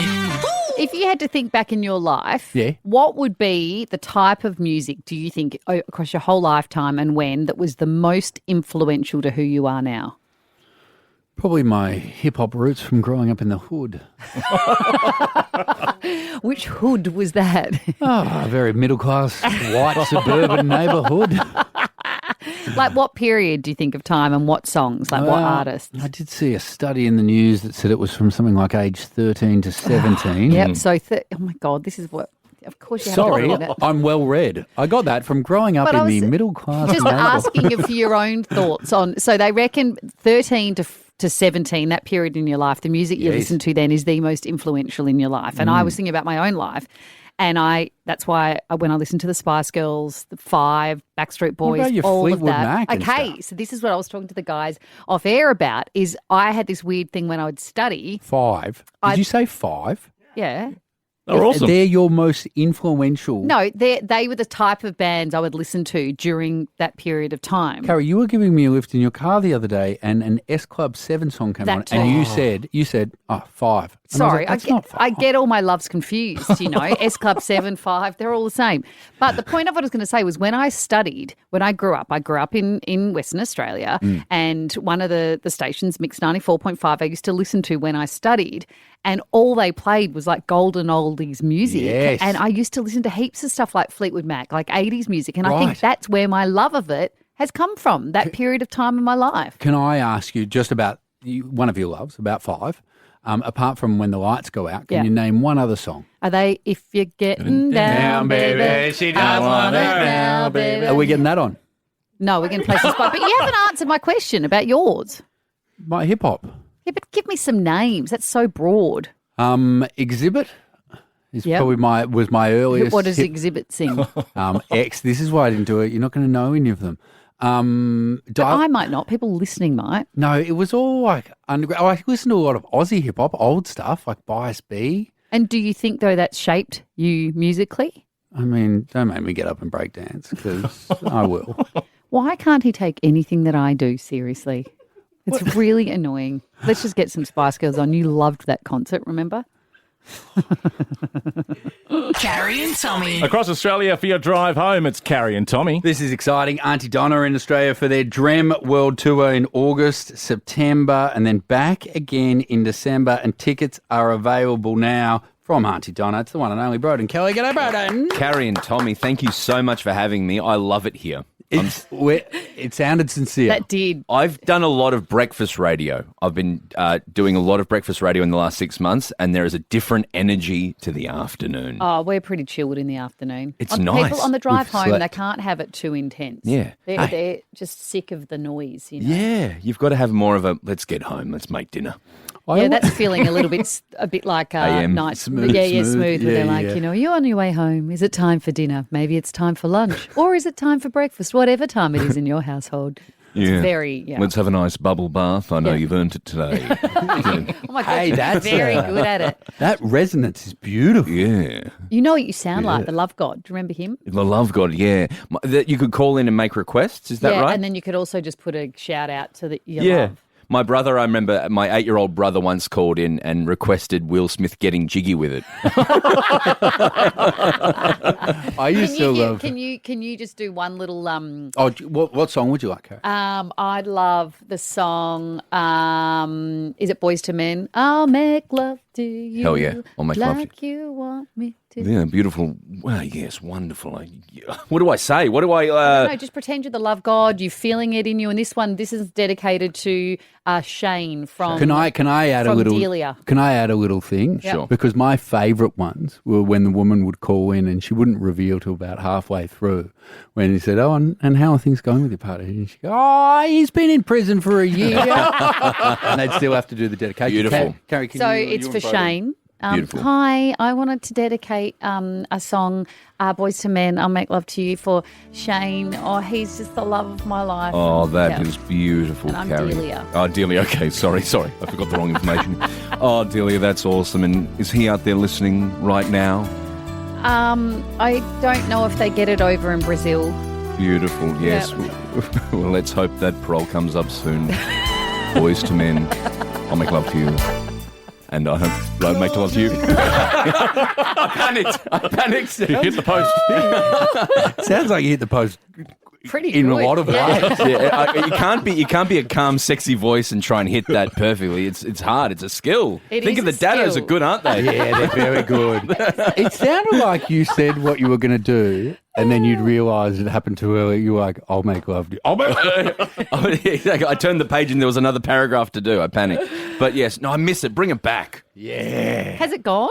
If you had to think back in your life, Yeah. what would be the type of music, do you think, across your whole lifetime and when, that was the most influential to who you are now? Probably my hip-hop roots from growing up in the hood. Which hood was that? Oh, a very middle-class, white, suburban neighbourhood. Like what period do you think of time and what songs? Like what artists? I did see a study in the news that said it was from something like age 13 to 17. Yep. So, oh my God, this is what, of course you have Sorry, to it. I'm well read. I got that from growing up But I in the was middle class. Just asking you for your own thoughts on, so they reckon 13 to 17, that period in your life, the music you Yes. listen to then is the most influential in your life. And I was thinking about my own life. And that's why when I listened to the Spice Girls, the Five, Backstreet Boys, about your all Fleetwood of that. Mac and Okay, so this is what I was talking to the guys off air about, is I had this weird thing when I would study. 5. Did you say 5? Yeah. They're awesome. They're your most influential. No, they were the type of bands I would listen to during that period of time. Carrie, you were giving me a lift in your car the other day, and an S Club 7 song came That on, too. and you said, 5. And I was Sorry, like, That's not 5. I get all my loves confused, you know, S Club 7, 5, they're all the same. But the point of what I was going to say was when I grew up in Western Australia, and one of the stations, Mix 94.5, I used to listen to when I studied, and all they played was like golden oldies music. Yes. And I used to listen to heaps of stuff like Fleetwood Mac, like 80s music. And I Right. think that's where my love of it has come from, that period of time in my life. Can I ask you just about one of your loves, about 5? Apart from When the Lights Go Out, can Yeah. you name one other song? Are they If You're Getting Down, Baby? she I want it now, baby. Are we getting that on? No, we're going to play some spot. But you haven't answered my question about yours. My hip-hop. Yeah, but give me some names. That's so broad. Exhibit is Yep. probably my earliest. What does hip- Exhibit sing? X. This is why I didn't do it. You're not going to know any of them. But I might not. People listening might. No, it was all like underground. I listened to a lot of Aussie hip hop, old stuff like Bias B. And do you think, though, that shaped you musically? I mean, don't make me get up and break dance because I will. Why can't he take anything that I do seriously? It's really annoying. Let's just get some Spice Girls on. You loved that concert, remember? Carrie and Tommy. Across Australia for your drive home, it's Carrie and Tommy. This is exciting. Aunty Donna in Australia for their Drem World Tour in August, September, and then back again in December. And tickets are available now from Aunty Donna. It's the one and only Broden. Kelly, g'day, Broden. Carrie and Tommy, thank you so much for having me. I love it here. It sounded sincere. That did. I've done a lot of breakfast radio. I've been doing a lot of breakfast radio in the last 6 months, and there is a different energy to the afternoon. Oh, we're pretty chilled in the afternoon. It's nice. People on the drive We've home, they slept. can't have it too intense. Yeah. They're just sick of the noise, you know. Yeah, you've got to have more of a let's get home, let's make dinner. Yeah, that's feeling a bit like AM. night. Smooth, Smooth. Where yeah, they're like, yeah. you know, you're on your way home. Is it time for dinner? Maybe it's time for lunch, or is it time for breakfast? Whatever time it is in your household. It's very. Yeah. Let's have a nice bubble bath. I know you've earned it today. Oh my God, Hey, you're that's very good at it. That resonance is beautiful. Yeah. You know what you sound Yeah. like, the Love God. Do you remember him? The Love God, yeah. That you could call in and make requests, is that yeah, right? and then you could also just put a shout out to your yeah. love. My brother, I remember my 8-year-old brother once called in and requested Will Smith getting jiggy with it. I used to love. Can you just do one little Oh, what song would you like, Carrie? I'd love the song. Is it Boys to Men? I'll make love to you. Hell yeah, I'll make love to like you want me to. Yeah, beautiful. Well, yes, wonderful. What do I say? What do I... No, just pretend you're the love God. You're feeling it in you. And this is dedicated to Shane from. Can I add a from little? Delia. Can I add a little thing? Yep. Sure. Because my favourite ones were when the woman would call in and she wouldn't reveal till about halfway through. When he said, "Oh, and how are things going with your partner?" And she go, "Oh, he's been in prison for a year," and they'd still have to do the dedication. Beautiful. Carrie, can So you, it's you for and Broden- Shane. Beautiful. Hi, I wanted to dedicate a song, Boys to Men, I'll Make Love to You, for Shane. Oh, he's just the love of my life. Oh, that Yeah. is beautiful, And I'm Carrie. Delia. Oh, Delia. Okay, sorry. I forgot the wrong information. Oh, Delia, that's awesome. And is he out there listening right now? I don't know if they get it over in Brazil. Beautiful, yes. Well, let's hope that parole comes up soon. Boys to men, I'll make love to you. And I hope I make love to you. I panicked. You hit the post. Sounds like you hit the post pretty in good. a lot of ways. You can't be a calm, sexy voice and try and hit that perfectly. It's hard. It's a skill. It Think is of the a dados skill. are good, aren't they? Yeah, they're very good. It sounded like you said what you were going to do, and then you'd realise it happened too early. You were like, I'll make love to you. Oh, yeah, exactly. I turned the page and there was another paragraph to do. I panicked. But yes, no, I miss it. Bring it back. Yeah. Has it gone?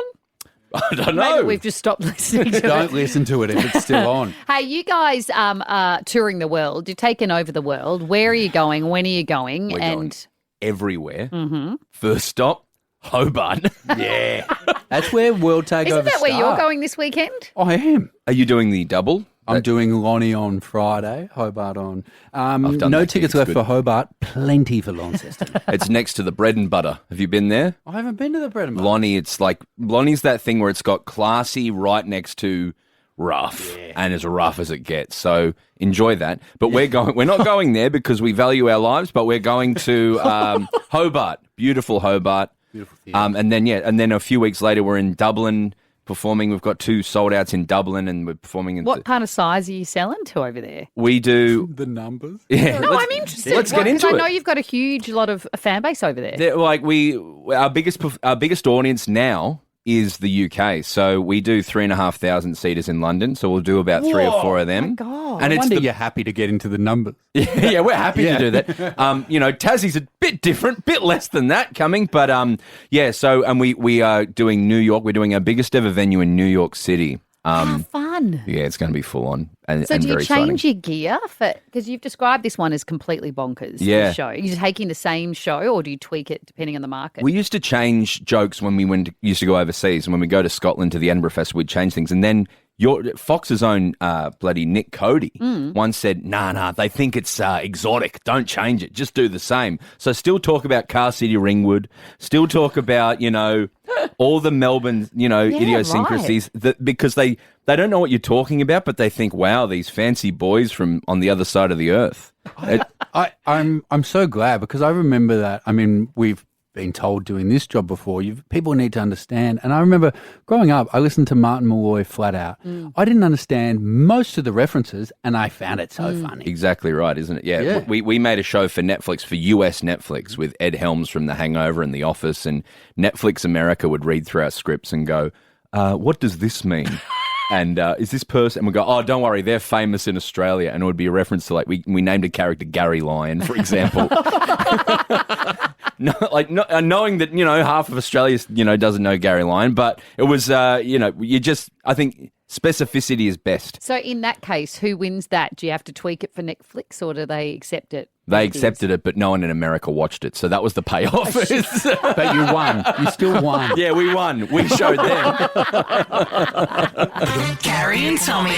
I don't know. Maybe we've just stopped listening to Don't it. listen to it if it's still on. Hey, you guys are touring the world. You're taking over the world. Where are you going? When are you going? We're going everywhere. Mhm. First stop, Hobart. Yeah. That's where World Takeover Isn't that where you're start. going this weekend? I am. Are you doing the double? I'm doing Lonnie on Friday, Hobart on. I've done No that. tickets It's left good. for Hobart, plenty for Launceston. It's next to the Bread and Butter. Have you been there? I haven't been to the Bread and Butter. Lonnie, it's like Lonnie's that thing where it's got classy right next to rough, and as rough as it gets. So enjoy that. But we're not going there because we value our lives. But we're going to Hobart, beautiful Hobart. Beautiful and then a few weeks later we're in Dublin performing. We've got 2 sold outs in Dublin, and we're performing in. What kind of size are you selling to over there? We do the numbers. Yeah, No, I'm interested. Let's get into I it. know you've got a lot of a fan base over there. Like our biggest audience now is the UK. So we do 3,500 seaters in London. So we'll do about 3 or 4 of them. God. And I it's wonder the you're happy to get into the numbers. yeah, we're happy Yeah. to do that. Tassie's a bit different, bit less than that coming, but So and we are doing New York. We're doing our biggest ever venue in New York City. Fun. Yeah, it's going to be full on and, So and do you very change exciting. your gear for because you've described this one as completely bonkers? Yeah. The show. Are you taking the same show, or do you tweak it depending on the market? We used to change jokes when we used to go overseas, and when we go to Scotland to the Edinburgh Festival, we'd change things. And then Fox's own bloody Nick Cody once said, nah, they think it's exotic. Don't change it. Just do the same. So still talk about Car City Ringwood, still talk about, all the Melbourne, idiosyncrasies because they don't know what you're talking about, but they think, wow, these fancy boys from on the other side of the earth. I'm so glad because I remember that. I mean, we've been told doing this job before. People need to understand. And I remember growing up, I listened to Martin Malloy flat out. I didn't understand most of the references, and I found it so funny. Exactly right, isn't it? Yeah. We made a show for Netflix, for US Netflix, with Ed Helms from The Hangover and The Office, and Netflix America would read through our scripts and go, what does this mean? And is this person? And we go, oh, don't worry, they're famous in Australia. And it would be a reference to we named a character Gary Lyon, for example. Knowing that half of Australia doesn't know Gary Lyon, but it was I think specificity is best. So in that case, who wins that? Do you have to tweak it for Netflix, or do they accept it? They accepted it, but no one in America watched it, so that was the payoff. But you won. You still won. Yeah, we won. We showed them. Carrie and Tommy.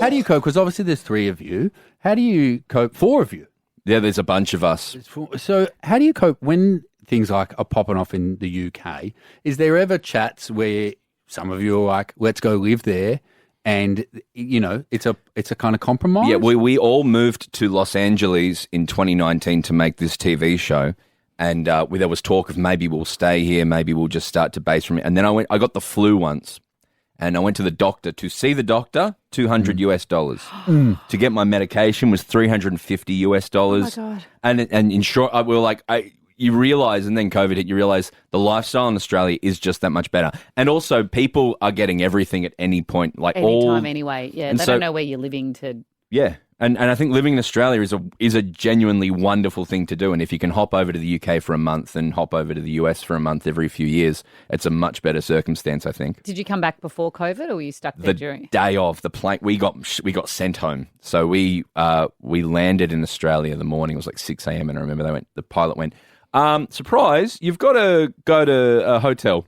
How do you cope? Because obviously there's 3 of you. How do you cope? 4 of you. Yeah, there's a bunch of us. So how do you cope when things like are popping off in the UK? Is there ever chats where some of you are like, let's go live there? And, it's a kind of compromise? Yeah, we all moved to Los Angeles in 2019 to make this TV show. And there was talk of maybe we'll stay here, maybe we'll just start to base from it. And then I got the flu once. And I went to the doctor to see the doctor, $200 US. To get my medication was $350 US. Oh my God. And in short, we were like, you realize, and then COVID hit, you realize the lifestyle in Australia is just that much better. And also, people are getting everything at any point, Anytime anyway. Yeah, and they so- don't know where you're living to. Yeah. And I think living in Australia is a genuinely wonderful thing to do. And if you can hop over to the UK for a month and hop over to the US for a month every few years, it's a much better circumstance, I think. Did you come back before COVID, or were you stuck there The during? day of the plane, we got sent home. So we landed in Australia the morning. It was like 6 a.m. and I remember the pilot went, surprise, you've got to go to a hotel.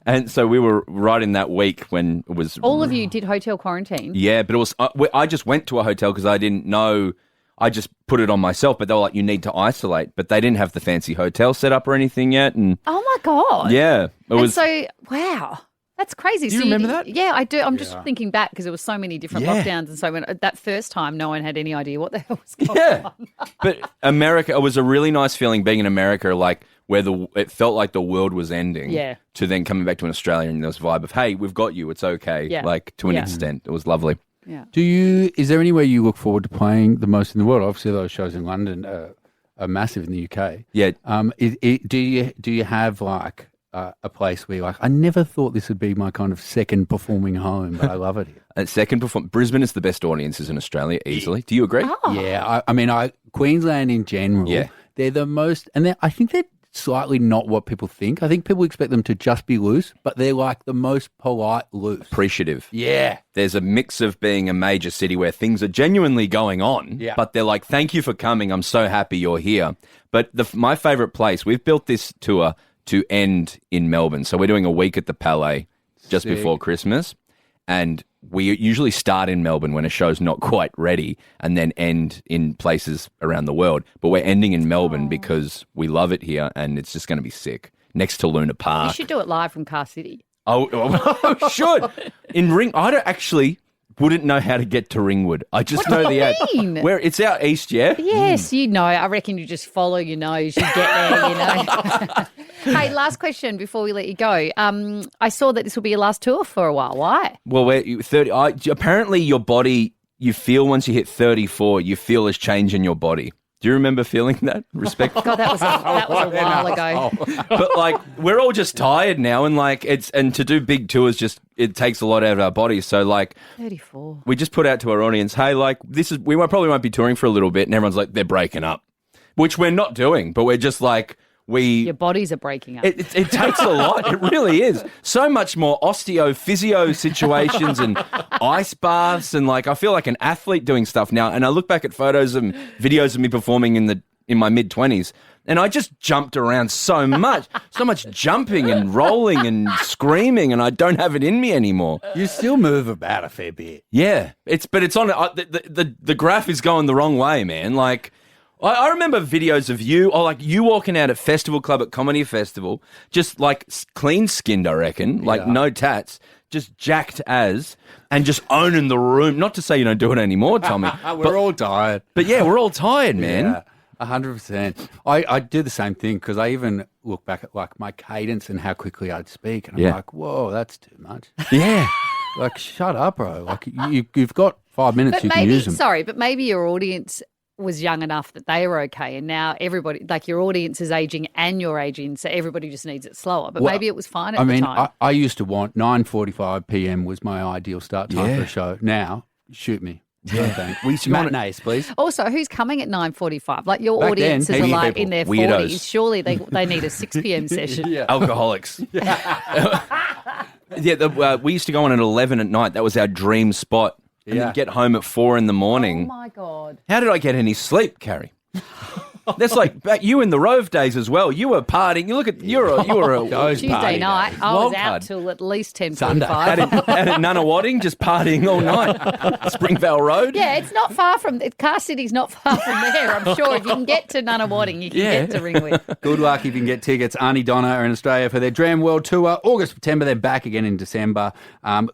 And so we were right in that week when it was... All of you did hotel quarantine? Yeah, but it was... I just went to a hotel because I didn't know... I just put it on myself, but they were like, you need to isolate. But they didn't have the fancy hotel set up or anything yet. And Oh, my God. yeah, it was... So, wow. That's crazy. Do you remember that? Yeah, I do. I'm just thinking back because there were so many different Yeah. lockdowns, and so when that first time, no one had any idea what the hell was going on. But America, it was a really nice feeling being in America, like where it felt like the world was ending. Yeah. To then coming back to an Australia and this vibe of, hey, we've got you, it's okay. Yeah. Like to an Yeah. extent, it was lovely. Yeah. Is there anywhere you look forward to playing the most in the world? Obviously, those shows in London are massive in the UK. Yeah. Do you have like a place where you're like, I never thought this would be my kind of second performing home, but I love it here? Brisbane is the best audiences in Australia, easily. Do you agree? Yeah, I mean, Queensland in general, they're the most, and I think they're slightly not what people think. I think people expect them to just be loose, but they're like the most polite loose. Appreciative. Yeah. There's a mix of being a major city where things are genuinely going on, but they're like, thank you for coming. I'm so happy you're here. But my favourite place, we've built this tour to end in Melbourne. So we're doing a week at the Palais just Sick. before Christmas. And we usually start in Melbourne when a show's not quite ready and then end in places around the world. But we're ending in Melbourne because we love it here and it's just going to be sick. Next to Luna Park. You should do it live from Car City. Oh, should. Wouldn't know how to get to Ringwood. I just What know do the you mean? where it's out east, yeah? Yes, you know. I reckon you just follow your nose. You get there, you know. Hey, last question before we let you go. I saw that this will be your last tour for a while. Why? Well, we're 30. Apparently, your body, you feel once you hit 34, you feel a change in your body. Do you remember feeling that? Respect. God, that was a while ago. But like, we're all just tired now, and like, and to do big tours, it takes a lot out of our bodies. So like, 34. We just put out to our audience, hey, like, probably won't be touring for a little bit, and everyone's like, they're breaking up, which we're not doing, but we're just like. Your bodies are breaking up. It takes a lot. It really is. So much more physio situations and ice baths. And like, I feel like an athlete doing stuff now. And I look back at photos and videos of me performing in my mid-20s. And I just jumped around so much jumping and rolling and screaming. And I don't have it in me anymore. You still move about a fair bit. Yeah. But it's on the graph is going the wrong way, man. Like, I remember videos of you walking out at Festival Club at Comedy Festival, just like clean skinned, I reckon, like no tats, just jacked and just owning the room. Not to say you don't do it anymore, Tommy. We're all tired. But yeah, we're all tired, man. Yeah, 100%. I do the same thing because I even look back at like my cadence and how quickly I'd speak, and I'm like, whoa, that's too much. Yeah. Like, shut up, bro. Like, you've got 5 minutes, But you can use them. but maybe your audience was young enough that they were okay, and now everybody, like your audience is aging and you're aging, so everybody just needs it slower. But maybe it was fine at the time. I used to want 9:45 p.m. was my ideal start time for a show. Now, shoot me. Yeah. Matinees, please. Also, who's coming at 9:45? Like your Back audiences then, are like people, in their weirdos. 40s. Surely they need a 6 p.m. session. Alcoholics. We used to go on at 11 at night. That was our dream spot. And then get home at 4 in the morning. Oh my God. How did I get any sleep, Carrie? That's like back you in the Rove days as well. You were partying. You were a Tuesday night, I was out till at least 10:45. Out at Nunawading, just partying all night. Springvale Road. Yeah, it's not far from Car City's not far from there. I'm sure if you can get to Nunawading, you can get to Ringwood. Good luck if you can get tickets. Aunty, Donna are in Australia for their Dram World Tour. August, September, they're back again in December.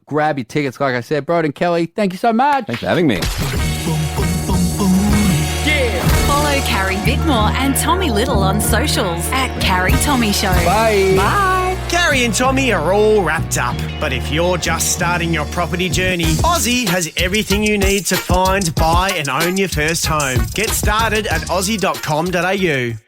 Grab your tickets, like I said. Broden, Kelly, thank you so much. Thanks for having me. Follow Carrie Bickmore and Tommy Little on socials at Carrie Tommy Show. Bye. Bye. Carrie and Tommy are all wrapped up. But if you're just starting your property journey, Aussie has everything you need to find, buy and own your first home. Get started at aussie.com.au.